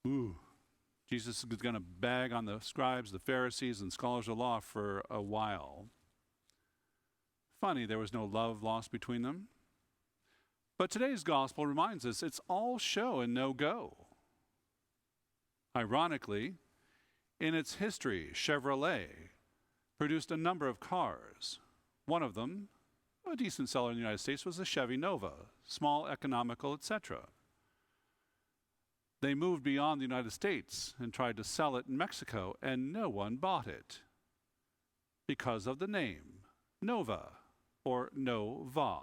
Ooh. Jesus is going to bag on the scribes, the Pharisees, and scholars of law for a while. Funny, there was no love lost between them. But today's gospel reminds us it's all show and no go. Ironically, in its history, Chevrolet produced a number of cars. One of them, a decent seller in the United States, was the Chevy Nova, small, economical, etc. They moved beyond the United States and tried to sell it in Mexico, and no one bought it because of the name, Nova, or Nova.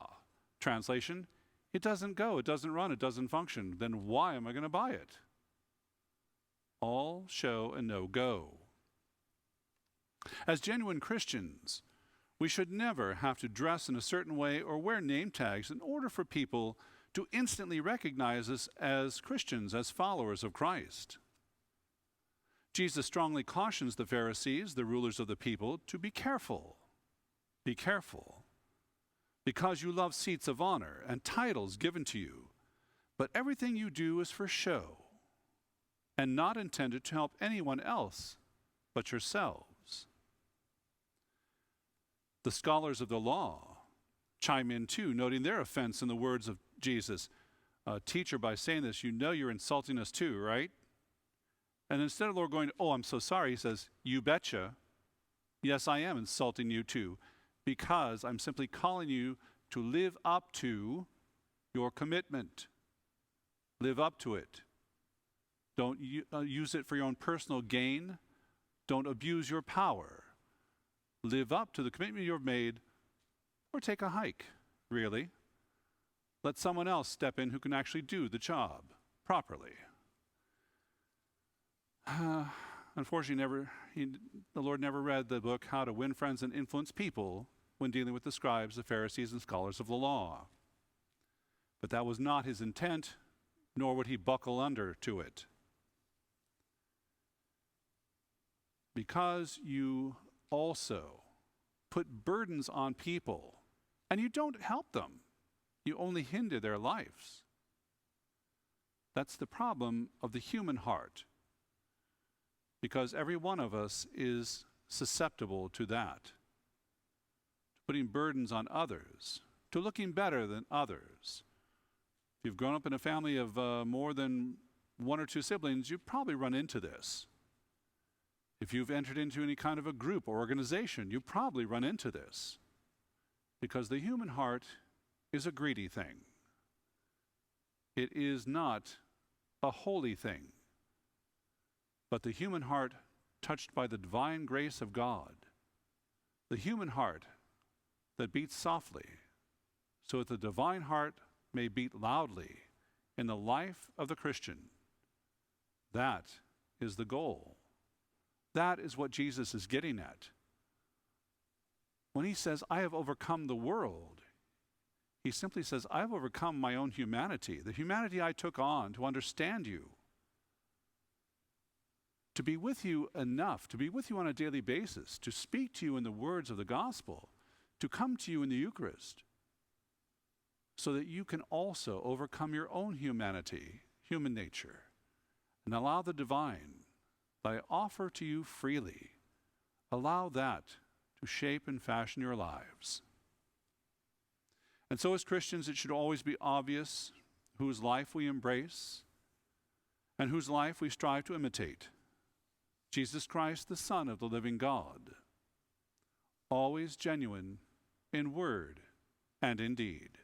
Translation, it doesn't go, it doesn't run, it doesn't function. Then why am I going to buy it? All show and no go. As genuine Christians, we should never have to dress in a certain way or wear name tags in order for people to instantly recognize us as Christians, as followers of Christ. Jesus strongly cautions the Pharisees, the rulers of the people, to be careful. Be careful. Because you love seats of honor and titles given to you, but everything you do is for show and not intended to help anyone else but yourselves. The scholars of the law chime in too, noting their offense in the words of Jesus. Teacher, by saying this, you know you're insulting us too, right? And instead of the Lord going, oh, I'm so sorry, he says, you betcha. Yes, I am insulting you too, because I'm simply calling you to live up to your commitment. Live up to it. Don't use it for your own personal gain. Don't abuse your power. Live up to the commitment you've made, or take a hike, really. Let someone else step in who can actually do the job properly. Unfortunately, the Lord never read the book How to Win Friends and Influence People when dealing with the scribes, the Pharisees, and scholars of the law. But that was not his intent, nor would he buckle under to it. Because you also put burdens on people, and you don't help them. You only hinder their lives. That's the problem of the human heart, because every one of us is susceptible to that. Putting burdens on others, to looking better than others. If you've grown up in a family of more than one or two siblings, you've probably run into this. If you've entered into any kind of a group or organization, you probably run into this. Because the human heart is a greedy thing. It is not a holy thing. But the human heart touched by the divine grace of God, the human heart that beats softly, so that the divine heart may beat loudly in the life of the Christian, that is the goal. That is what Jesus is getting at. When he says, I have overcome the world, he simply says, I have overcome my own humanity, the humanity I took on to understand you, to be with you enough, to be with you on a daily basis, to speak to you in the words of the gospel, to come to you in the Eucharist, so that you can also overcome your own humanity, human nature, and allow the divine that I offer to you freely, allow that to shape and fashion your lives. And so as Christians, it should always be obvious whose life we embrace and whose life we strive to imitate. Jesus Christ, the Son of the living God, always genuine in word and in deed.